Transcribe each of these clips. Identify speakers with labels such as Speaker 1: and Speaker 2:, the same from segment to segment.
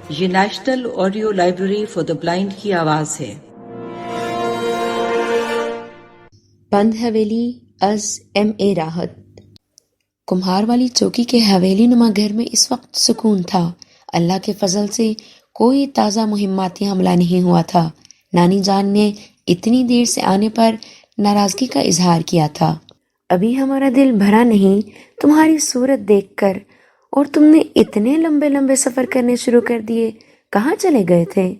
Speaker 1: یہ national audio library for the blind کی آواز ہے۔
Speaker 2: بند حویلی از M.A. راحت۔ کمہار والی چوکی کے حویلی نما گھر میں اس وقت سکون تھا۔ اللہ کے فضل سے کوئی تازہ مہماتی حملہ نہیں ہوا تھا۔ نانی جان نے اتنی دیر سے آنے پر ناراضگی کا اظہار کیا تھا۔ ابھی ہمارا دل بھرا نہیں تمہاری صورت دیکھ کر، اور تم نے اتنے لمبے لمبے سفر کرنے شروع کر دیے، کہاں چلے گئے تھے؟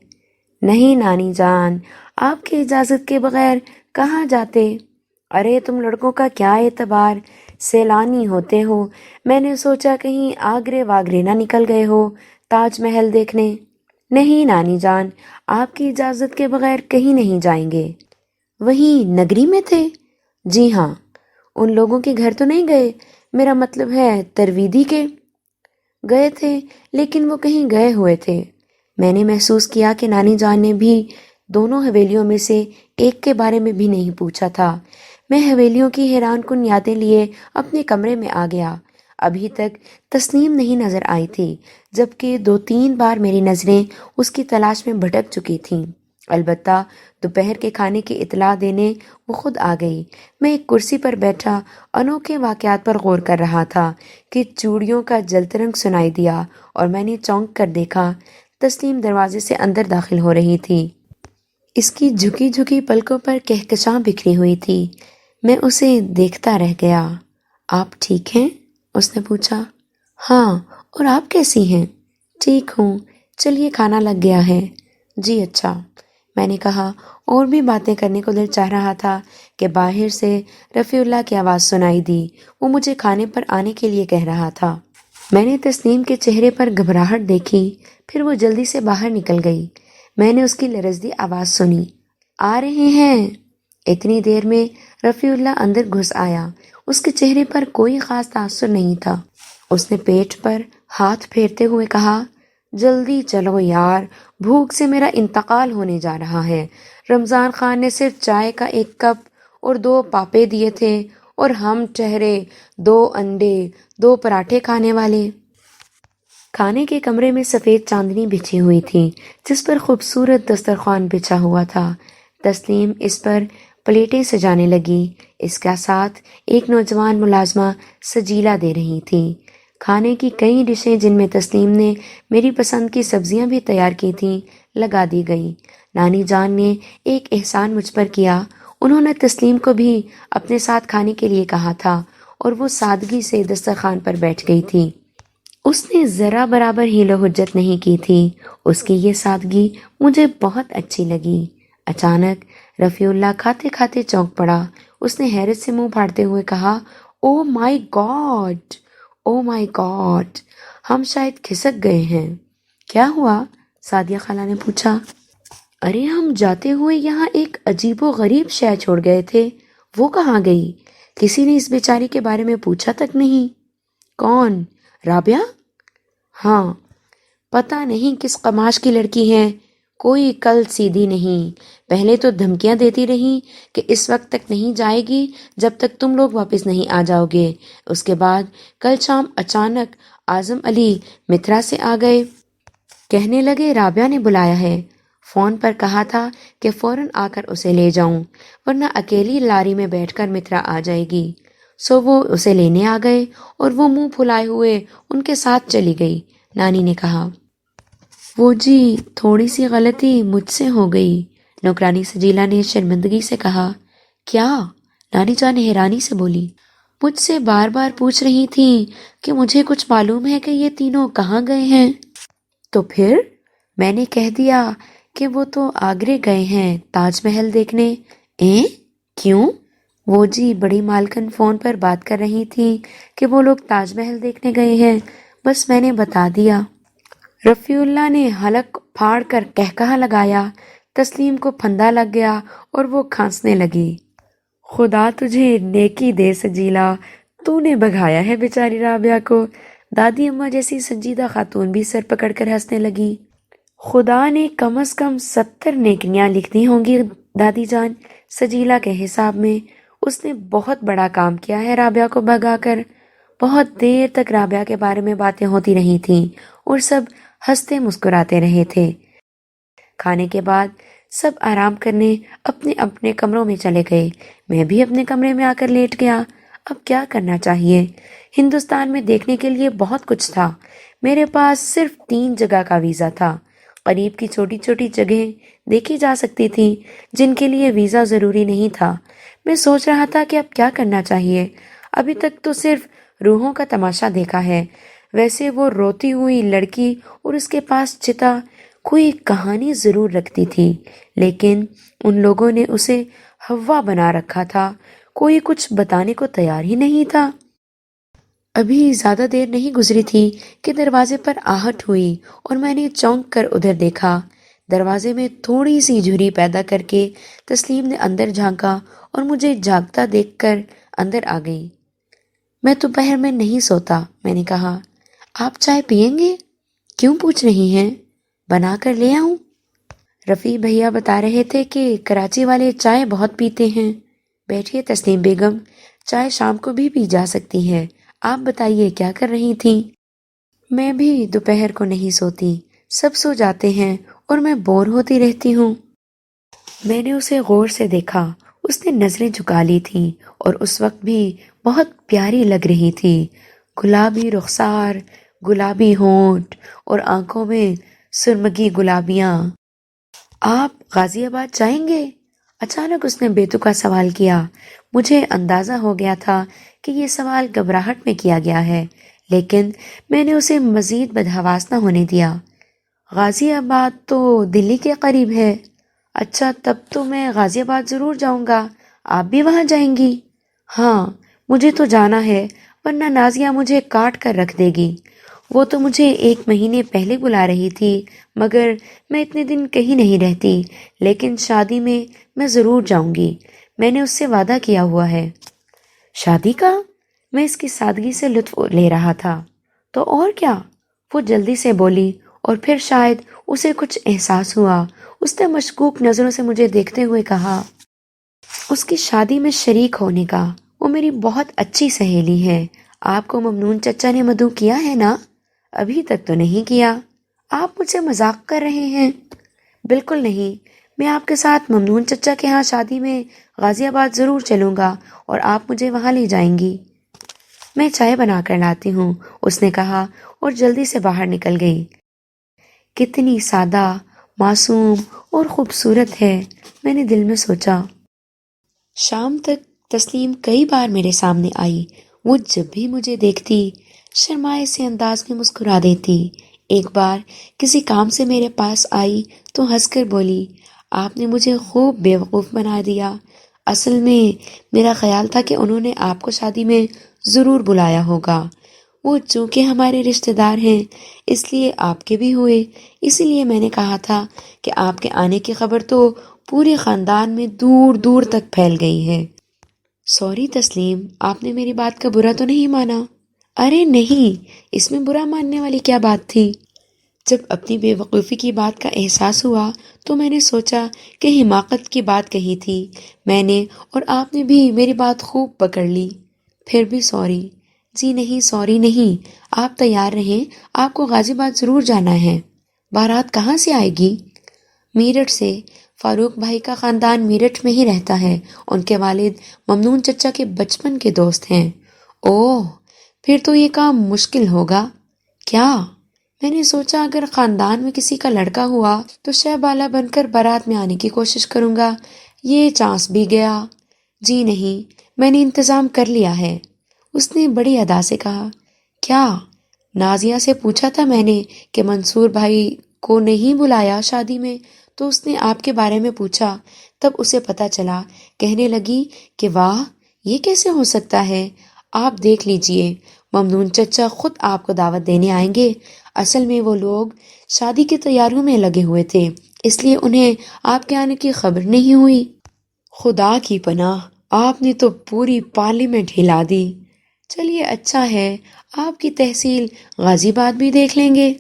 Speaker 2: نہیں نانی جان، آپ کی اجازت کے بغیر کہاں جاتے؟ ارے تم لڑکوں کا کیا اعتبار، سیلانی ہوتے ہو، میں نے سوچا کہیں آگرے واگرے نہ نکل گئے ہو تاج محل دیکھنے۔ نہیں نانی جان، آپ کی اجازت کے بغیر کہیں نہیں جائیں گے۔ وہیں نگری میں تھے؟ جی ہاں۔ ان لوگوں کے گھر تو نہیں گئے؟ میرا مطلب ہے ترویدی کے۔ گئے تھے، لیکن وہ کہیں گئے ہوئے تھے۔ میں نے محسوس کیا کہ نانی جان نے بھی دونوں حویلیوں میں سے ایک کے بارے میں بھی نہیں پوچھا تھا۔ میں حویلیوں کی حیران کن یادیں لیے اپنے کمرے میں آ گیا۔ ابھی تک تسنیم نہیں نظر آئی تھی، جبکہ 2-3 بار میری نظریں اس کی تلاش میں بھٹک چکی تھیں۔ البتہ دوپہر کے کھانے کی اطلاع دینے وہ خود آ گئی۔ میں ایک کرسی پر بیٹھا انوکھے واقعات پر غور کر رہا تھا کہ چوڑیوں کا جلترنگ سنائی دیا اور میں نے چونک کر دیکھا تسنیم دروازے سے اندر داخل ہو رہی تھی۔ اس کی جھکی جھکی پلکوں پر کہکشاں بکھری ہوئی تھی۔ میں اسے دیکھتا رہ گیا۔ آپ ٹھیک ہیں؟ اس نے پوچھا۔ ہاں، اور آپ کیسی ہیں؟ ٹھیک ہوں، چلیے کھانا لگ گیا ہے۔ جی اچھا، میں نے کہا، اور بھی باتیں کرنے کو دل چاہ رہا تھا کہ باہر سے رفیع اللہ کی آواز سنائی دی۔ وہ مجھے کھانے پر آنے کے لیے کہہ رہا تھا۔ میں نے تسنیم کے چہرے پر گھبراہٹ دیکھی، پھر وہ جلدی سے باہر نکل گئی۔ میں نے اس کی لرزتی آواز سنی، آ رہے ہیں۔ اتنی دیر میں رفیع اللہ اندر گھس آیا۔ اس کے چہرے پر کوئی خاص تاثر نہیں تھا۔ اس نے پیٹ پر ہاتھ پھیرتے ہوئے کہا، جلدی چلو یار، بھوک سے میرا انتقال ہونے جا رہا ہے۔ رمضان خان نے صرف چائے کا 1 کپ اور 2 پاپے دیے تھے، اور ہم ٹھہرے 2 انڈے 2 پراٹھے کھانے والے۔ کھانے کے کمرے میں سفید چاندنی بچھی ہوئی تھی، جس پر خوبصورت دسترخوان بچھا ہوا تھا۔ تسلیم اس پر پلیٹیں سجانے لگی۔ اس کا ساتھ ایک نوجوان ملازمہ سجیلا دے رہی تھی۔ کھانے کی کئی ڈشیں جن میں تسلیم نے میری پسند کی سبزیاں بھی تیار کی تھیں لگا دی گئیں۔ نانی جان نے ایک احسان مجھ پر کیا، انہوں نے تسلیم کو بھی اپنے ساتھ کھانے کے لیے کہا تھا، اور وہ سادگی سے دسترخوان پر بیٹھ گئی تھی۔ اس نے ذرا برابر حیل و حجت نہیں کی تھی۔ اس کی یہ سادگی مجھے بہت اچھی لگی۔ اچانک رفیع اللہ کھاتے کھاتے چونک پڑا۔ اس نے حیرت سے منہ پھاڑتے ہوئے کہا، او مائی گاڈ، او مائی گاڈ، ہم شاید کھسک گئے ہیں۔ کیا ہوا؟ سعدیہ خالہ نے پوچھا۔ ارے ہم جاتے ہوئے یہاں ایک عجیب و غریب شے چھوڑ گئے تھے، وہ کہاں گئی؟ کسی نے اس بیچاری کے بارے میں پوچھا تک نہیں۔ کون؟ رابعہ؟ ہاں، پتہ نہیں کس قماش کی لڑکی ہے، کوئی کل سیدھی نہیں۔ پہلے تو دھمکیاں دیتی رہی کہ اس وقت تک نہیں جائے گی جب تک تم لوگ واپس نہیں آ جاؤ گے۔ اس کے بعد کل شام اچانک اعظم علی مترا سے آ گئے، کہنے لگے رابعہ نے بلایا ہے۔ فون پر کہا تھا کہ فوراً آ کر اسے لے جاؤں، ورنہ اکیلی لاری میں بیٹھ کر مترا آ جائے گی۔ سو وہ اسے لینے آ گئے، اور وہ منہ پھلائے ہوئے ان کے ساتھ چلی گئی۔ نانی نے کہا، وہ جی تھوڑی سی غلطی مجھ سے ہو گئی۔ نوکرانی سجیلا نے شرمندگی سے کہا۔ کیا؟ نانی جان حیرانی سے بولی۔ مجھ سے بار بار پوچھ رہی تھیں کہ مجھے کچھ معلوم ہے کہ یہ تینوں کہاں گئے ہیں۔ تو پھر میں نے کہہ دیا کہ وہ تو آگرے گئے ہیں تاج محل دیکھنے۔ کیوں؟ وہ جی بڑی مالکن فون پر بات کر رہی تھی کہ وہ لوگ تاج محل دیکھنے گئے ہیں، بس میں نے بتا دیا۔ رفیع اللہ نے حلق پھاڑ کر کہکہا لگایا۔ تسلیم کو پھندا لگ گیا اور وہ کھانسنے لگی۔ خدا تجھے نیکی دے سجیلا، تو نے بھگایا ہے بیچاری رابعہ کو۔ دادی اماں جیسی سنجیدہ خاتون بھی سر پکڑ کر ہنسنے لگی۔ خدا نے کم از کم 70 نیکیاں لکھ دی ہوں گی دادی جان، سجیلا کے حساب میں۔ اس نے بہت بڑا کام کیا ہے رابعہ کو بھگا کر۔ بہت دیر تک رابعہ کے بارے میں باتیں ہوتی رہی تھیں، اور سب ہنستے مسکراتے رہے تھے۔ کھانے کے بعد سب آرام کرنے اپنے اپنے کمروں میں چلے گئے۔ میں بھی اپنے کمرے میں آ کر لیٹ گیا۔ اب کیا کرنا چاہیے؟ ہندوستان میں دیکھنے کے لیے بہت کچھ تھا۔ میرے پاس صرف 3 جگہ کا ویزا تھا۔ قریب کی چھوٹی چھوٹی جگہیں دیکھی جا سکتی تھی جن کے لیے ویزا ضروری نہیں تھا۔ میں سوچ رہا تھا کہ اب کیا کرنا چاہیے۔ ابھی تک تو صرف روحوں کا تماشا دیکھا ہے۔ ویسے وہ روتی ہوئی لڑکی اور اس کے پاس چتا کوئی کہانی ضرور رکھتی تھی، لیکن ان لوگوں نے اسے ہوا بنا رکھا تھا۔ کوئی کچھ بتانے کو تیار ہی نہیں تھا۔ ابھی زیادہ دیر نہیں گزری تھی کہ دروازے پر آہٹ ہوئی اور میں نے چونک کر ادھر دیکھا۔ دروازے میں تھوڑی سی جھری پیدا کر کے تسلیم نے اندر جھانکا اور مجھے جاگتا دیکھ کر اندر آ گئی۔ میں دوپہر میں نہیں سوتا، میں نے کہا۔ آپ چائے پئیں گے؟ کیوں پوچھ رہی ہیں؟ بنا کر لے آؤں؟ رفیع بھیا بتا رہے تھے کہ کراچی والے چائے بہت پیتے ہیں۔ بیٹھیے تسلیم بیگم، چائے شام کو بھی پی جا سکتی ہے۔ آپ بتائیے کیا کر رہی تھیں؟ میں بھی دوپہر کو نہیں سوتی، سب سو جاتے ہیں اور میں بور ہوتی رہتی ہوں۔ میں نے اسے غور سے دیکھا۔ اس نے نظریں جھکا لی تھیں اور اس وقت بھی بہت پیاری لگ رہی تھی۔ گلابی رخسار، گلابی ہونٹ اور آنکھوں میں سرمگی گلابیاں۔ آپ غازی آباد جائیں گے؟ اچانک اس نے بےتکا سوال کیا۔ مجھے اندازہ ہو گیا تھا کہ یہ سوال گھبراہٹ میں کیا گیا ہے، لیکن میں نے اسے مزید بدحواس نہ ہونے دیا۔ غازی آباد تو دلی کے قریب ہے۔ اچھا، تب تو میں غازی آباد ضرور جاؤں گا۔ آپ بھی وہاں جائیں گی؟ ہاں، مجھے تو جانا ہے، ورنہ نازیہ مجھے کاٹ کر رکھ دے گی۔ وہ تو مجھے 1 مہینے پہلے بلا رہی تھی، مگر میں اتنے دن کہیں نہیں رہتی، لیکن شادی میں ضرور جاؤں گی۔ میں نے اس سے وعدہ کیا ہوا ہے۔ شادی کا؟ میں اس کی سادگی سے لطف لے رہا تھا۔ تو اور کیا؟ وہ جلدی سے بولی اور پھر شاید اسے کچھ احساس ہوا۔ اس نے مشکوک نظروں سے مجھے دیکھتے ہوئے کہا، اس کی شادی میں شریک ہونے کا۔ وہ میری بہت اچھی سہیلی ہے۔ آپ کو ممنون چچا نے مدعو کیا ہے نا؟ ابھی تک تو نہیں کیا۔ آپ مجھ سے مذاق کر رہے ہیں؟ بالکل نہیں، میں آپ کے ساتھ ممنون چچا کے ہاں شادی میں غازی آباد ضرور چلوں گا اور آپ مجھے وہاں لے جائیں گی۔ میں چائے بنا کر لاتی ہوں، اس نے کہا اور جلدی سے باہر نکل گئی۔ کتنی سادہ، معصوم اور خوبصورت ہے، میں نے دل میں سوچا۔ شام تک تسلیم کئی بار میرے سامنے آئی۔ وہ جب بھی مجھے دیکھتی شرمائے سے انداز میں مسکرا دیتی۔ ایک بار کسی کام سے میرے پاس آئی تو ہنس کر بولی، آپ نے مجھے خوب بیوقوف بنا دیا۔ اصل میں میرا خیال تھا کہ انہوں نے آپ کو شادی میں ضرور بلایا ہوگا۔ وہ چونکہ ہمارے رشتہ دار ہیں اس لیے آپ کے بھی ہوئے، اسی لیے میں نے کہا تھا کہ آپ کے آنے کی خبر تو پورے خاندان میں دور دور تک پھیل گئی ہے۔ سوری تسلیم، آپ نے میری بات کا برا تو نہیں مانا؟ ارے نہیں، اس میں برا ماننے والی کیا بات تھی؟ جب اپنی بے وقوفی کی بات کا احساس ہوا تو میں نے سوچا کہ حماقت کی بات کہی تھی میں نے، اور آپ نے بھی میری بات خوب پکڑ لی۔ پھر بھی سوری۔ جی نہیں، سوری نہیں، آپ تیار رہیں، آپ کو غازی آباد ضرور جانا ہے۔ بارات کہاں سے آئے گی؟ میرٹھ سے۔ فاروق بھائی کا خاندان میرٹھ میں ہی رہتا ہے، ان کے والد ممنون چچا کے بچپن کے دوست ہیں۔ اوہ، پھر تو یہ کام مشکل ہوگا۔ کیا؟ میں نے سوچا اگر خاندان میں کسی کا لڑکا ہوا تو شہ بالا بن کر بارات میں آنے کی کوشش کروں گا۔ یہ چانس بھی گیا۔ جی نہیں، میں نے انتظام کر لیا ہے، اس نے بڑی ادا سے کہا۔ کیا؟ نازیہ سے پوچھا تھا میں نے کہ منصور بھائی کو نہیں بلایا شادی میں، تو اس نے آپ کے بارے میں پوچھا، تب اسے پتہ چلا۔ کہنے لگی کہ واہ، یہ کیسے ہو سکتا ہے؟ آپ دیکھ لیجئے، ممنون چچا خود آپ کو دعوت دینے آئیں گے۔ اصل میں وہ لوگ شادی کی تیاریوں میں لگے ہوئے تھے، اس لیے انہیں آپ کے آنے کی خبر نہیں ہوئی۔ خدا کی پناہ، آپ نے تو پوری پارلیمنٹ ہلا دی۔ چلیے اچھا ہے، آپ کی تحصیل غازی آباد بھی دیکھ لیں گے۔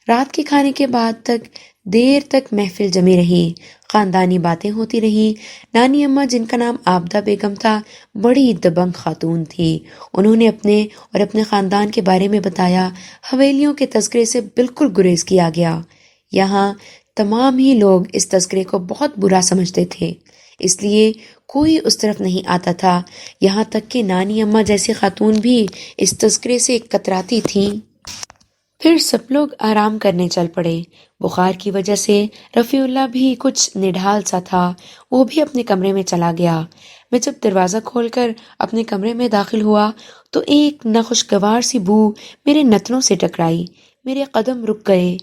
Speaker 2: رات کے کھانے کے بعد تک دیر تک محفل جمی رہی، خاندانی باتیں ہوتی رہی۔ نانی اماں، جن کا نام عابدہ بیگم تھا، بڑی دبنگ خاتون تھی۔ انہوں نے اپنے خاندان کے بارے میں بتایا۔ حویلیوں کے تذکرے سے بالکل گریز کیا گیا۔ یہاں تمام ہی لوگ اس تذکرے کو بہت برا سمجھتے تھے، اس لیے کوئی اس طرف نہیں آتا تھا، یہاں تک کہ نانی اماں جیسی خاتون بھی اس تذکرے سے کتراتی تھیں۔ پھر سب لوگ آرام کرنے چل پڑے۔ بخار کی وجہ سے رفیع اللہ بھی کچھ نڈھال سا تھا، وہ بھی اپنے کمرے میں چلا گیا۔ میں جب دروازہ کھول کر اپنے کمرے میں داخل ہوا تو ایک ناخوشگوار سی بو میرے نتنوں سے ٹکرائی، میرے قدم رک گئے۔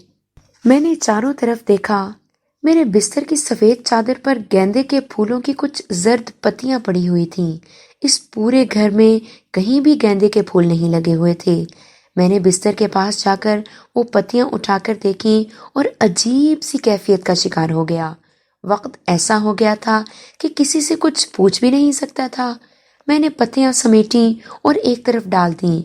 Speaker 2: میں نے چاروں طرف دیکھا، میرے بستر کی سفید چادر پر گیندے کے پھولوں کی کچھ زرد پتیاں پڑی ہوئی تھیں۔ اس پورے گھر میں کہیں بھی گیندے کے پھول نہیں لگے ہوئے تھے۔ میں نے بستر کے پاس جا کر وہ پتیاں اٹھا کر دیکھیں اور عجیب سی کیفیت کا شکار ہو گیا۔ وقت ایسا ہو گیا تھا کہ کسی سے کچھ پوچھ بھی نہیں سکتا تھا۔ میں نے پتیاں سمیٹیں اور ایک طرف ڈال دیں۔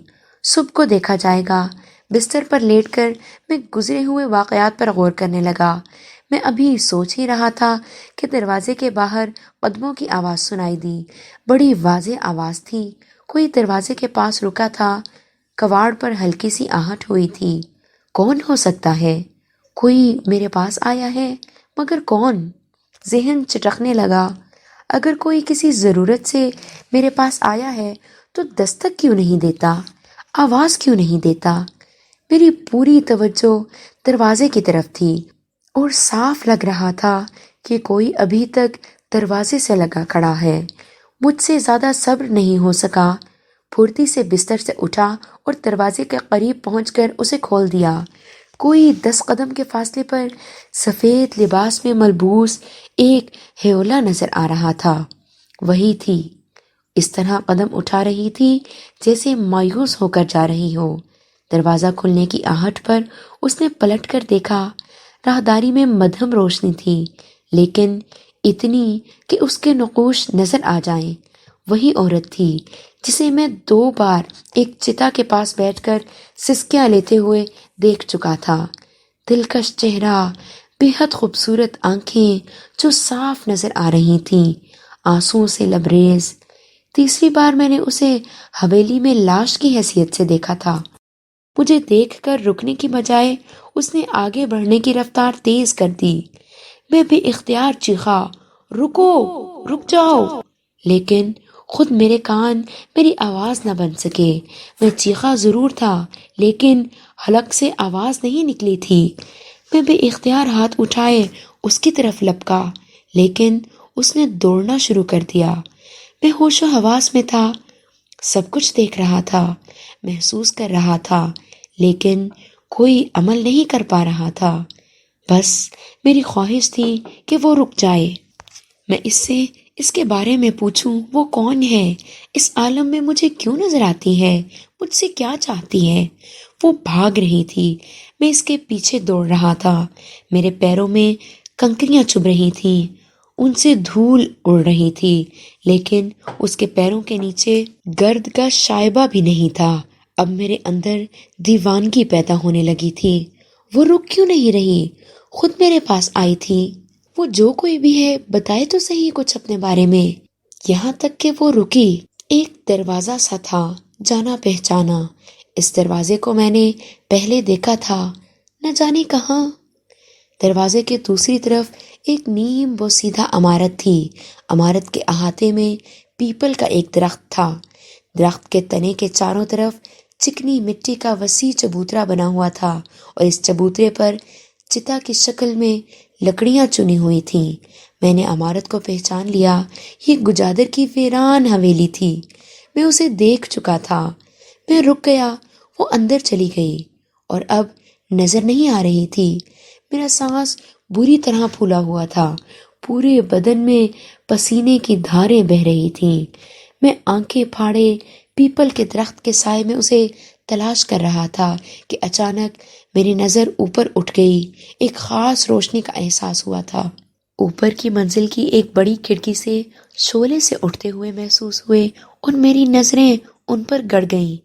Speaker 2: صبح کو دیکھا جائے گا۔ بستر پر لیٹ کر میں گزرے ہوئے واقعات پر غور کرنے لگا۔ میں ابھی سوچ ہی رہا تھا کہ دروازے کے باہر قدموں کی آواز سنائی دی۔ بڑی واضح آواز تھی، کوئی دروازے کے پاس رکا تھا۔ کواڑ پر ہلکی سی آہٹ ہوئی تھی۔ کون ہو سکتا ہے؟ کوئی میرے پاس آیا ہے، مگر کون؟ ذہن چٹکنے لگا۔ اگر کوئی کسی ضرورت سے میرے پاس آیا ہے تو دستک کیوں نہیں دیتا، آواز کیوں نہیں دیتا؟ میری پوری توجہ دروازے کی طرف تھی اور صاف لگ رہا تھا کہ کوئی ابھی تک دروازے سے لگا کھڑا ہے۔ مجھ سے زیادہ صبر نہیں ہو سکا۔ پھرتی سے بستر سے اٹھا اور دروازے کے قریب پہنچ کر اسے کھول دیا۔ کوئی 10 قدم کے فاصلے پر سفید لباس میں ملبوس ایک ہیولا نظر آ رہا تھا۔ وہی تھی، اس طرح قدم اٹھا رہی تھی جیسے مایوس ہو کر جا رہی ہو۔ دروازہ کھلنے کی آہٹ پر اس نے پلٹ کر دیکھا۔ راہداری میں مدھم روشنی تھی، لیکن اتنی کہ اس کے نقوش نظر آ جائیں۔ وہی عورت تھی جسے میں 2 بار ایک چتا کے پاس بیٹھ کر سسکیاں لیتے ہوئے دیکھ چکا تھا۔ دلکش چہرہ، بے حد خوبصورت آنکھیں جو صاف نظر آ رہی تھیں، آنسوؤں سے لبریز۔ تیسری بار میں نے اسے حویلی میں لاش کی حیثیت سے دیکھا تھا۔ مجھے دیکھ کر رکنے کی بجائے اس نے آگے بڑھنے کی رفتار تیز کر دی۔ میں بے اختیار چیخا، رکو، رک جاؤ! لیکن خود میرے کان میری آواز نہ بن سکے۔ میں چیخا ضرور تھا، لیکن حلق سے آواز نہیں نکلی تھی۔ میں بے اختیار ہاتھ اٹھائے اس کی طرف لپکا، لیکن اس نے دوڑنا شروع کر دیا۔ میں ہوش و حواس میں تھا، سب کچھ دیکھ رہا تھا، محسوس کر رہا تھا، لیکن کوئی عمل نہیں کر پا رہا تھا۔ بس میری خواہش تھی کہ وہ رک جائے۔ میں اس سے اس کے بارے میں پوچھوں، وہ کون ہے؟ اس عالم میں مجھے کیوں نظر آتی ہے؟ مجھ سے کیا چاہتی ہے؟ وہ بھاگ رہی تھی، میں اس کے پیچھے دوڑ رہا تھا۔ میرے پیروں میں کنکریاں چبھ رہی تھیں، ان سے دھول اڑ رہی تھی، لیکن اس کے پیروں کے نیچے گرد کا شائبہ بھی نہیں تھا۔ اب میرے اندر دیوانگی پیدا ہونے لگی تھی۔ وہ رک کیوں نہیں رہی؟ خود میرے پاس آئی تھی۔ وہ جو کوئی بھی ہے بتائے تو صحیح کچھ اپنے بارے میں۔ یہاں تک کہ وہ رکی۔ ایک دروازہ سا تھا، جانا پہچانا۔ اس دروازے کو میں نے پہلے دیکھا تھا، نہ جانے کہاں۔ دروازے کے دوسری طرف ایک نیم بوسیدہ عمارت تھی۔ عمارت کے احاطے میں پیپل کا ایک درخت تھا۔ درخت کے تنے کے چاروں طرف چکنی مٹی کا وسیع چبوترا بنا ہوا تھا اور اس چبوترے پر چتا کی شکل میں لکڑیاں چنی ہوئی تھیں۔ میں نے عمارت کو پہچان لیا، یہ گجادر کی ویران حویلی تھی۔ میں اسے دیکھ چکا تھا۔ میں رک گیا، وہ اندر چلی گئی اور اب نظر نہیں آ رہی تھی۔ میرا سانس بری طرح پھولا ہوا تھا، پورے بدن میں پسینے کی دھاریں بہہ رہی تھیں۔ میں آنکھیں پھاڑے پیپل کے درخت کے سائے میں اسے تلاش کر رہا تھا کہ اچانک میری نظر اوپر اٹھ گئی۔ ایک خاص روشنی کا احساس ہوا تھا۔ اوپر کی منزل کی ایک بڑی کھڑکی سے شعلے سے اٹھتے ہوئے محسوس ہوئے اور میری نظریں ان پر گڑ گئیں۔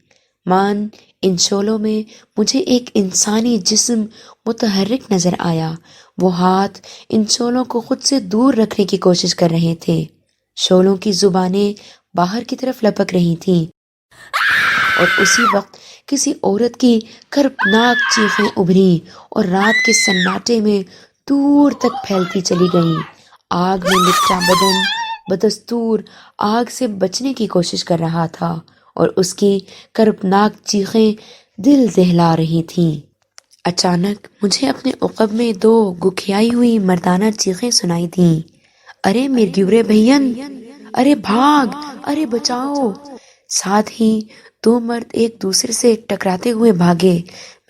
Speaker 2: مان ان شعلوں میں مجھے ایک انسانی جسم متحرک نظر آیا۔ وہ ہاتھ ان شعلوں کو خود سے دور رکھنے کی کوشش کر رہے تھے۔ شعلوں کی زبانیں باہر کی طرف لپک رہی تھیں اور اسی وقت کسی عورت کی کربناک چیخیں ابھری اور رات کے سناٹے میں دور تک پھیلتی چلی گئیں۔ آگ میں لپٹا بدن بدستور آگ سے بچنے کی کوشش کر رہا تھا اور اس کی کربناک چیخیں دل دہلا رہی تھیں۔ اچانک مجھے اپنے عقب میں دو گکھیائی ہوئی مردانہ چیخیں سنائی دیں۔ ارے مرگیورے بھین، ارے بھاگ، ارے بچاؤ! ساتھ ہی دو مرد ایک دوسرے سے ٹکراتے ہوئے بھاگے۔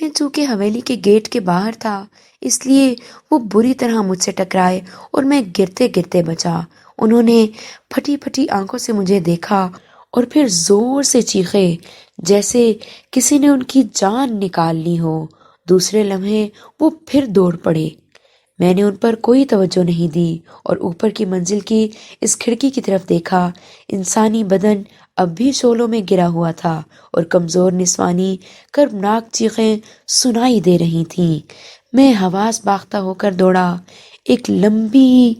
Speaker 2: میں چونکہ حویلی کے گیٹ کے باہر تھا اس لیے وہ بری طرح مجھ سے ٹکرائے اور میں گرتے گرتے بچا۔ انہوں نے پھٹی پھٹی آنکھوں سے مجھے دیکھا اور پھر زور سے چیخے جیسے کسی نے ان کی جان نکال لی ہو۔ دوسرے لمحے وہ پھر دوڑ پڑے۔ میں نے ان پر کوئی توجہ نہیں دی اور اوپر کی منزل کی اس کھڑکی کی طرف دیکھا۔ انسانی بدن اب بھی شعلوں میں گرا ہوا تھا اور کمزور نسوانی کربناک چیخیں سنائی دے رہی تھیں۔ میں حواس باختہ ہو کر دوڑا۔ ایک لمبی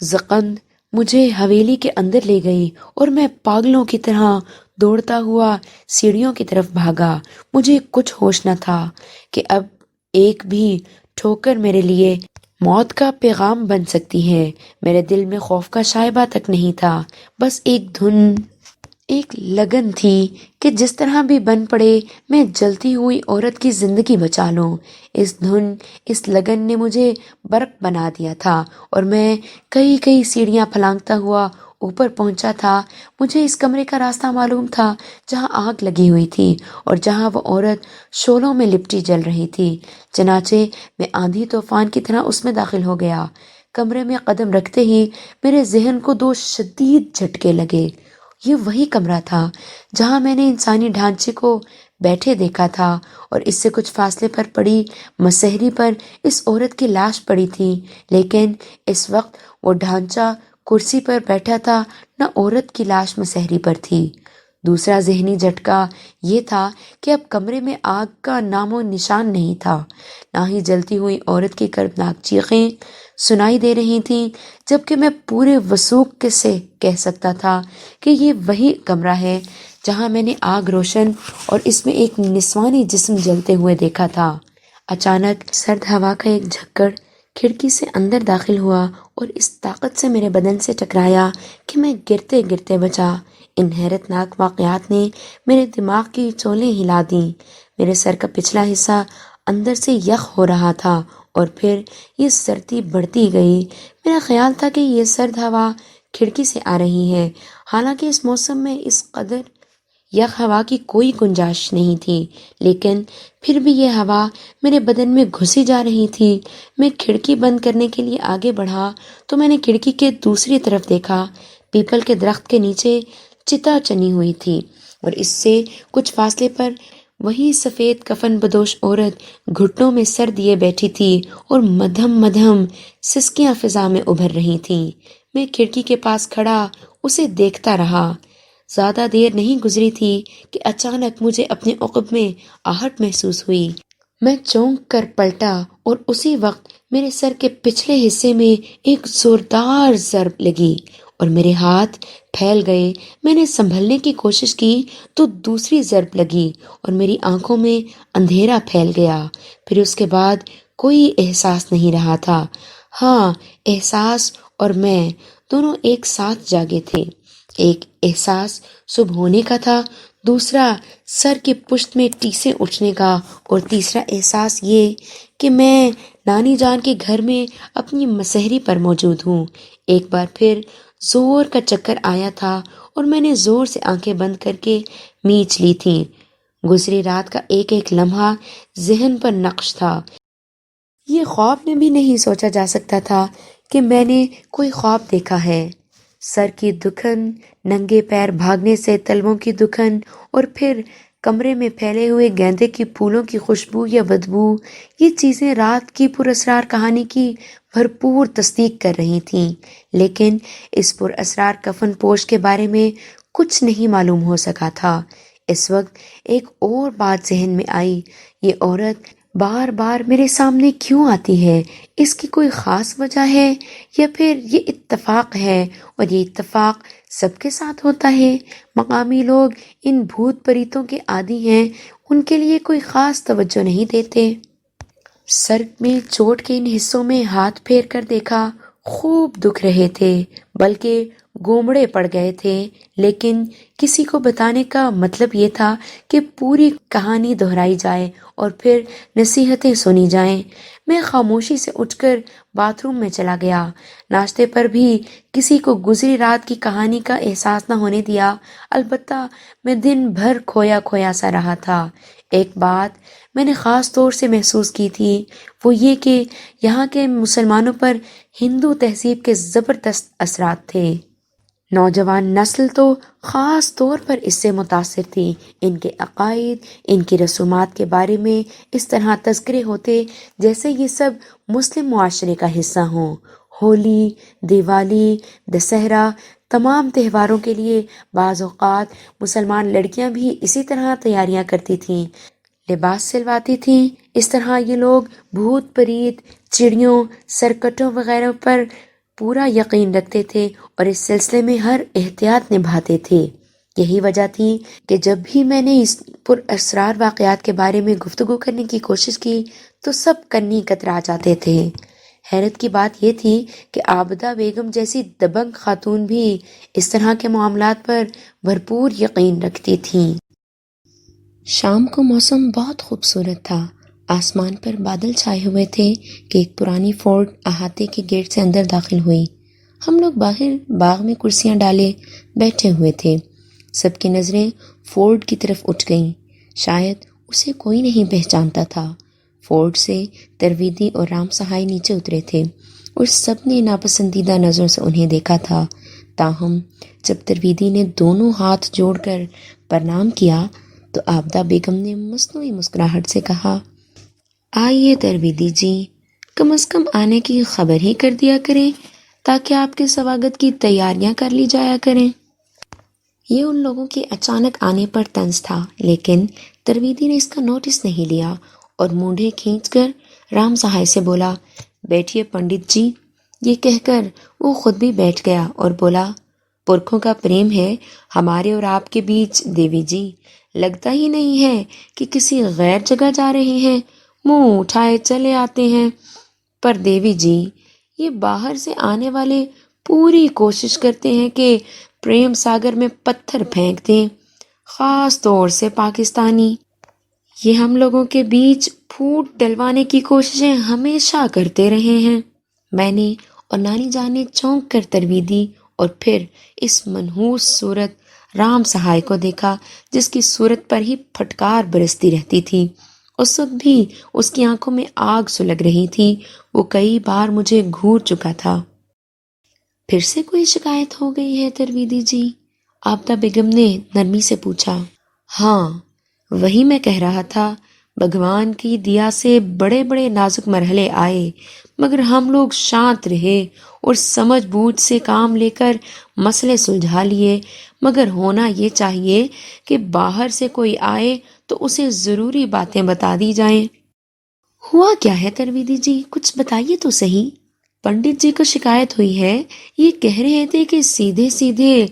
Speaker 2: زقند مجھے حویلی کے اندر لے گئی اور میں پاگلوں کی طرح دوڑتا ہوا سیڑھیوں کی طرف بھاگا۔ مجھے کچھ ہوش نہ تھا کہ اب ایک بھی ٹھوکر میرے لیے موت کا پیغام بن سکتی ہے۔ میرے دل میں خوف کا شائبہ تک نہیں تھا، بس ایک دھن، ایک لگن تھی کہ جس طرح بھی بن پڑے میں جلتی ہوئی عورت کی زندگی بچا لوں۔ اس دھن، اس لگن نے مجھے برق بنا دیا تھا اور میں کئی سیڑھیاں پھلانگتا ہوا اوپر پہنچا تھا۔ مجھے اس کمرے کا راستہ معلوم تھا جہاں آگ لگی ہوئی تھی اور جہاں وہ عورت شعلوں میں لپٹی جل رہی تھی۔ چنانچہ میں آندھی طوفان کی طرح اس میں داخل ہو گیا۔ کمرے میں قدم رکھتے ہی میرے ذہن کو دو شدید جھٹکے لگے۔ یہ وہی کمرہ تھا جہاں میں نے انسانی ڈھانچے کو بیٹھے دیکھا تھا اور اس سے کچھ فاصلے پر پڑی مسہری پر اس عورت کی لاش پڑی تھی، لیکن اس وقت وہ ڈھانچہ کرسی پر بیٹھا تھا، نہ عورت کی لاش مسہری پر تھی۔ دوسرا ذہنی جھٹکا یہ تھا کہ اب کمرے میں آگ کا نام و نشان نہیں تھا، نہ ہی جلتی ہوئی عورت کی کربناک چیخیں سنائی دے رہی تھیں، جبکہ میں پورے وثوق سے کہہ سکتا تھا کہ یہ وہی کمرہ ہے جہاں میں نے آگ روشن اور اس میں ایک نسوانی جسم جلتے ہوئے دیکھا تھا۔ اچانک سرد ہوا کا ایک جھکڑ کھڑکی سے اندر داخل ہوا اور اس طاقت سے میرے بدن سے ٹکرایا کہ میں گرتے گرتے بچا۔ ان حیرت ناک واقعات نے میرے دماغ کی چولیں ہلا دیں۔ میرے سر کا پچھلا حصہ اندر سے یخ ہو رہا تھا اور پھر یہ سردی بڑھتی گئی۔ میرا خیال تھا کہ یہ سرد ہوا کھڑکی سے آ رہی ہے، حالانکہ اس موسم میں اس قدر یک ہوا کی کوئی گنجائش نہیں تھی، لیکن پھر بھی یہ ہوا میرے بدن میں گھسی جا رہی تھی۔ میں کھڑکی بند کرنے کے لیے آگے بڑھا تو میں نے کھڑکی کے دوسری طرف دیکھا۔ پیپل کے درخت کے نیچے چتا چنی ہوئی تھی اور اس سے کچھ فاصلے پر وہی سفید کفن بدوش عورت گھٹنوں میں سر دیے بیٹھی تھی اور مدھم مدھم سسکیاں فضا میں ابھر رہی تھیں۔ میں کھڑکی کے پاس کھڑا اسے دیکھتا رہا۔ زیادہ دیر نہیں گزری تھی کہ اچانک مجھے اپنے عقب میں آہٹ محسوس ہوئی۔ میں چونک کر پلٹا اور اسی وقت میرے سر کے پچھلے حصے میں ایک زوردار ضرب لگی اور میرے ہاتھ پھیل گئے۔ میں نے سنبھلنے کی کوشش کی تو دوسری ضرب لگی اور میری آنکھوں میں اندھیرا پھیل گیا۔ پھر اس کے بعد کوئی احساس نہیں رہا تھا۔ ہاں، احساس اور میں دونوں ایک ساتھ جاگے تھے۔ ایک احساس صبح ہونے کا تھا، دوسرا سر کی پشت میں ٹیسے اٹھنے کا، اور تیسرا احساس یہ کہ میں نانی جان کے گھر میں اپنی مسہری پر موجود ہوں۔ ایک بار پھر زور کا چکر آیا تھا اور میں نے زور سے آنکھیں بند کر کے میچ لی تھیں۔ گزری رات کا ایک ایک لمحہ ذہن پر نقش تھا۔ یہ خواب میں بھی نہیں سوچا جا سکتا تھا کہ میں نے کوئی خواب دیکھا ہے۔ سر کی دکھن، ننگے پیر بھاگنے سے تلووں کی دکھن، اور پھر کمرے میں پھیلے ہوئے گیندے کے پھولوں کی خوشبو یا بدبو، یہ چیزیں رات کی پراسرار کہانی کی بھرپور تصدیق کر رہی تھیں، لیکن اس پراسرار کفن پوش کے بارے میں کچھ نہیں معلوم ہو سکا تھا۔ اس وقت ایک اور بات ذہن میں آئی، یہ عورت بار بار میرے سامنے کیوں آتی ہے؟ اس کی کوئی خاص وجہ ہے یا پھر یہ اتفاق ہے؟ اور یہ اتفاق سب کے ساتھ ہوتا ہے؟ مقامی لوگ ان بھوت پریتوں کے عادی ہیں، ان کے لیے کوئی خاص توجہ نہیں دیتے۔ سر میں چوٹ کے ان حصوں میں ہاتھ پھیر کر دیکھا، خوب دکھ رہے تھے، بلکہ گومڑے پڑ گئے تھے، لیکن کسی کو بتانے کا مطلب یہ تھا کہ پوری کہانی دہرائی جائے اور پھر نصیحتیں سنی جائیں۔ میں خاموشی سے اٹھ کر باتھ روم میں چلا گیا، ناشتے پر بھی کسی کو گزری رات کی کہانی کا احساس نہ ہونے دیا۔ البتہ میں دن بھر کھویا کھویا سا رہا تھا۔ ایک بات میں نے خاص طور سے محسوس کی تھی، وہ یہ کہ یہاں کے مسلمانوں پر ہندو تہذیب کے زبردست اثرات تھے۔ نوجوان نسل تو خاص طور پر اس سے متاثر تھی۔ ان کے عقائد، ان کی رسومات کے بارے میں اس طرح تذکرے ہوتے جیسے یہ سب مسلم معاشرے کا حصہ ہوں۔ ہولی، دیوالی، دسہرہ، تمام تہواروں کے لیے بعض اوقات مسلمان لڑکیاں بھی اسی طرح تیاریاں کرتی تھیں، لباس سلواتی تھیں۔ اس طرح یہ لوگ بھوت پریت، چڑیوں، سرکٹوں وغیرہ پر پورا یقین رکھتے تھے اور اس سلسلے میں ہر احتیاط نبھاتے تھے۔ یہی وجہ تھی کہ جب بھی میں نے اس پر اسرار واقعات کے بارے میں گفتگو کرنے کی کوشش کی تو سب کنی کترا جاتے تھے۔ حیرت کی بات یہ تھی کہ عابدہ بیگم جیسی دبنگ خاتون بھی اس طرح کے معاملات پر بھرپور یقین رکھتی تھیں۔ شام کو موسم بہت خوبصورت تھا، آسمان پر بادل چھائے ہوئے تھے کہ ایک پرانی فورڈ احاطے کے گیٹ سے اندر داخل ہوئی۔ ہم لوگ باہر باغ میں کرسیاں ڈالے بیٹھے ہوئے تھے۔ سب کی نظریں فورڈ کی طرف اٹھ گئیں، شاید اسے کوئی نہیں پہچانتا تھا۔ فورڈ سے ترویدی اور رام سہائی نیچے اترے تھے اور سب نے ناپسندیدہ نظروں سے انہیں دیکھا تھا۔ تاہم جب ترویدی نے دونوں ہاتھ جوڑ کر پرنام کیا تو عابدہ بیگم نے مصنوعی مسکراہٹ سے کہا، آئیے ترویدی جی، کم از کم آنے کی خبر ہی کر دیا کریں تاکہ آپ کے سواگت کی تیاریاں کر لی جایا کریں۔ یہ ان لوگوں کے اچانک آنے پر طنز تھا، لیکن ترویدی نے اس کا نوٹس نہیں لیا اور مونڈھے کھینچ کر رام سہائے سے بولا، بیٹھیے پنڈت جی۔ یہ کہہ کر وہ خود بھی بیٹھ گیا اور بولا، پرکھوں کا پریم ہے ہمارے اور آپ کے بیچ دیوی جی، لگتا ہی نہیں ہے کہ کسی غیر جگہ جا رہے ہیں، منہ اٹھائے چلے آتے ہیں۔ پر دیوی جی، یہ باہر سے آنے والے پوری کوشش کرتے ہیں کہ پریم ساگر میں پتھر پھینک دیں، خاص طور سے پاکستانی۔ یہ ہم لوگوں کے بیچ پھوٹ ڈلوانے کی کوششیں ہمیشہ کرتے رہے ہیں۔ میں نے اور نانی جان نے چونک کر ترویدی اور پھر اس منحوس صورت رام سہائے کو دیکھا جس کی صورت پر ہی پھٹکار برستی رہتی تھی۔ اس وقت بھی اس کی آنکھوں میں آگ سلگ رہی تھی، وہ کئی بار مجھے گھور چکا تھا۔ پھر سے کوئی شکایت ہو گئی ہے ترویدی جی؟ عابدہ بیگم نے نرمی سے پوچھا۔ ہاں، وہی میں کہہ رہا تھا، بھگوان کی دیا سے بڑے بڑے نازک مرحلے آئے، مگر ہم لوگ شانت رہے اور سمجھ بوجھ سے کام لے کر مسئلے سلجھا لیے۔ مگر ہونا یہ چاہیے کہ باہر سے کوئی آئے تو اسے ضروری باتیں بتا دی جائیں۔ ہوا کیا ہے ترویدی جی، کچھ بتائیے تو صحیح۔ پنڈت جی کو شکایت ہوئی ہے، یہ کہہ رہے تھے کہ سیدھے سیدھے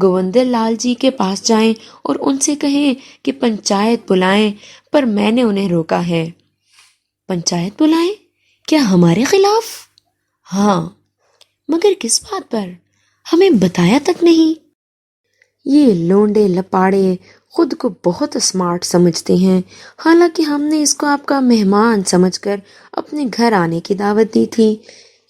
Speaker 2: گووندر لال جی کے پاس جائیں اور ان سے کہیں کہ پنچایت بلائیں، پر میں نے انہیں روکا ہے۔ پنچایت بلائیں؟ کیا ہمارے خلاف؟ ہاں، مگر کس بات پر؟ ہمیں بتایا تک نہیں۔ یہ لونڈے لپاڑے خود کو بہت اسمارٹ سمجھتے ہیں، حالانکہ ہم نے اس کو آپ کا مہمان سمجھ کر اپنے گھر آنے کی دعوت دی تھی۔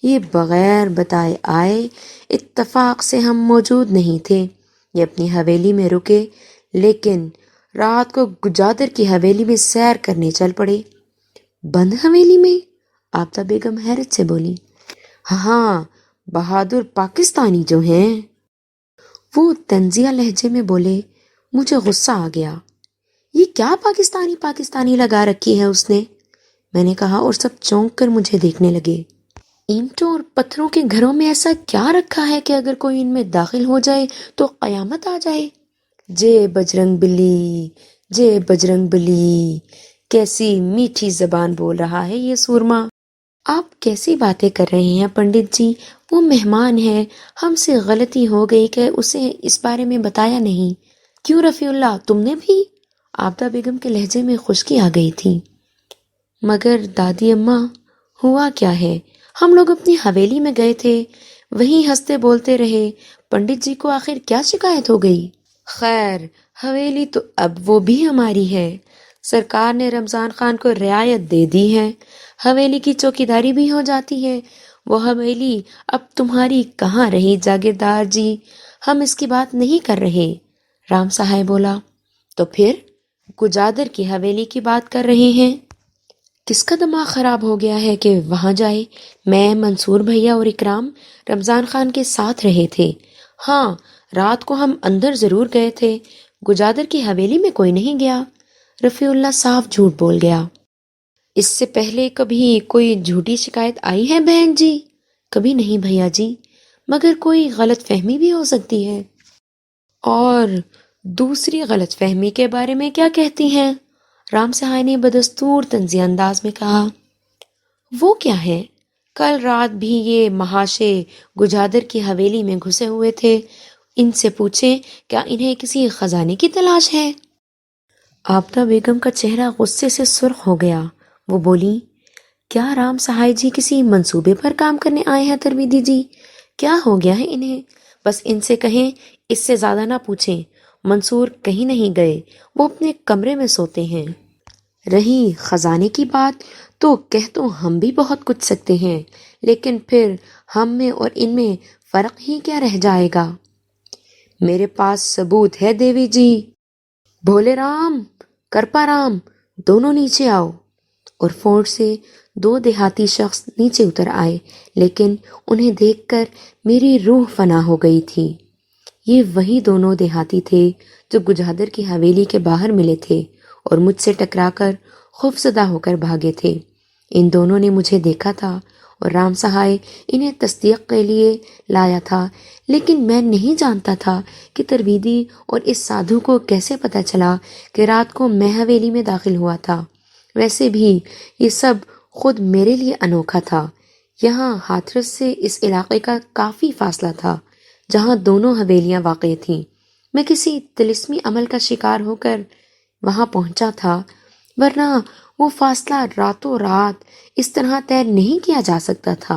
Speaker 2: یہ بغیر بتائے آئے، اتفاق سے ہم موجود نہیں تھے۔ یہ اپنی حویلی میں رکے، لیکن رات کو گجادر کی حویلی میں سیر کرنے چل پڑے۔ بند حویلی میں؟ عابدہ بیگم حیرت سے بولی۔ ہاں، بہادر پاکستانی جو ہیں۔ وہ طنزیہ لہجے میں بولے۔ مجھے غصہ آ گیا۔ یہ کیا پاکستانی پاکستانی لگا رکھی ہے اس نے؟ میں نے کہا اور سب چونک کر مجھے دیکھنے لگے۔ اینٹوں اور پتھروں کے گھروں میں ایسا کیا رکھا ہے کہ اگر کوئی ان میں داخل ہو جائے تو قیامت آ جائے؟ جے بجرنگ بلی، جے بجرنگ بلی، کیسی میٹھی زبان بول رہا ہے یہ سورما۔ آپ کیسی باتیں کر رہے ہیں پنڈت جی؟ وہ مہمان ہے، ہم سے غلطی ہو گئی کہ اسے اس بارے میں بتایا نہیں۔ کیوں رفیع اللہ، تم نے بھی؟ آبدہ بیگم کے لہجے میں خشکی آ گئی تھی۔ مگر دادی اماں، ہوا کیا ہے؟ ہم لوگ اپنی حویلی میں گئے تھے، وہیں ہنستے بولتے رہے، پنڈت جی کو آخر کیا شکایت ہو گئی؟ خیر، حویلی تو اب وہ بھی ہماری ہے، سرکار نے رمضان خان کو رعایت دے دی ہے، حویلی کی چوکیداری بھی ہو جاتی ہے۔ وہ حویلی اب تمہاری کہاں رہی جاگیردار جی، ہم اس کی بات نہیں کر رہے۔ رام سہائے بولا، تو پھر گجادر کی حویلی کی بات کر رہے ہیں؟ کس کا دماغ خراب ہو گیا ہے کہ وہاں جائے؟ میں، منصور بھیا اور اکرام رمضان خان کے ساتھ رہے تھے۔ ہاں، رات کو ہم اندر ضرور گئے تھے، گجادر کی حویلی میں کوئی نہیں گیا۔ رفیع اللہ صاف جھوٹ بول گیا۔ اس سے پہلے کبھی کوئی جھوٹی شکایت آئی ہے بہن جی؟ کبھی نہیں بھیا جی، مگر کوئی غلط فہمی بھی ہو سکتی ہے۔ اور دوسری غلط فہمی کے بارے میں کیا کہتی ہیں؟ رام سہائے نے بدستور طنزیہ انداز میں کہا۔ وہ کیا ہے؟ کل رات بھی یہ محاشے گجادر کی حویلی میں گھسے ہوئے تھے، ان سے پوچھیں کیا انہیں کسی خزانے کی تلاش ہے؟ آبدہ بیگم کا چہرہ غصے سے سرخ ہو گیا۔ وہ بولی، کیا رام سہائے جی کسی منصوبے پر کام کرنے آئے ہیں ترویدی جی؟ کیا ہو گیا ہے انہیں؟ بس ان سے کہیں اس سے زیادہ نہ پوچھیں۔ منصور کہیں نہیں گئے، وہ اپنے کمرے میں سوتے ہیں۔ رہی خزانے کی بات تو کہہ تو ہم بھی بہت کچھ سکتے ہیں، لیکن پھر ہم میں اور ان میں فرق ہی کیا رہ جائے گا؟ میرے پاس ثبوت ہے دیوی جی۔ بھولے رام، کرپا رام، دونوں نیچے آؤ۔ اور فوج سے 2 دیہاتی شخص نیچے اتر آئے، لیکن انہیں دیکھ کر میری روح فنا ہو گئی تھی۔ یہ وہی دونوں دیہاتی تھے جو گجادر کی حویلی کے باہر ملے تھے اور مجھ سے ٹکرا کر خوفزدہ ہو کر بھاگے تھے۔ ان دونوں نے مجھے دیکھا تھا اور رام سہائے انہیں تصدیق کے لیے لایا تھا، لیکن میں نہیں جانتا تھا کہ ترویدی اور اس سادھو کو کیسے پتہ چلا کہ رات کو میں حویلی میں داخل ہوا تھا۔ ویسے بھی یہ سب خود میرے لیے انوکھا تھا۔ یہاں ہاتھرس سے اس علاقے کا کافی فاصلہ تھا جہاں دونوں حویلیاں واقع تھیں۔ میں کسی طلسمی عمل کا شکار ہو کر وہاں پہنچا تھا، ورنہ وہ فاصلہ راتوں رات اس طرح طے نہیں کیا جا سکتا تھا۔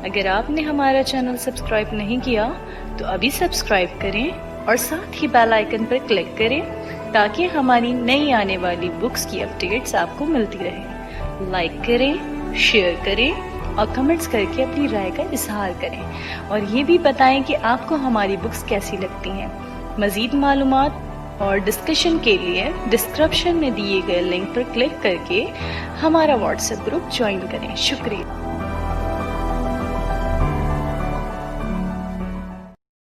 Speaker 3: اگر آپ نے ہمارا چینل سبسکرائب نہیں کیا تو ابھی سبسکرائب کریں اور ساتھ ہی بیل آئیکن پر کلک کریں تاکہ ہماری نئی آنے والی بکس کی اپڈیٹس آپ کو ملتی رہیں۔ لائک کریں، شیئر کریں اور کمنٹس کر کے اپنی رائے کا اظہار کریں، اور یہ بھی بتائیں کہ آپ کو ہماری بکس کیسی لگتی ہیں۔ مزید معلومات اور ڈسکشن کے لیے ڈسکرپشن میں دیے گئے لنک پر کلک کر کے ہمارا واٹس ایپ گروپ جوائن کریں۔ شکریہ۔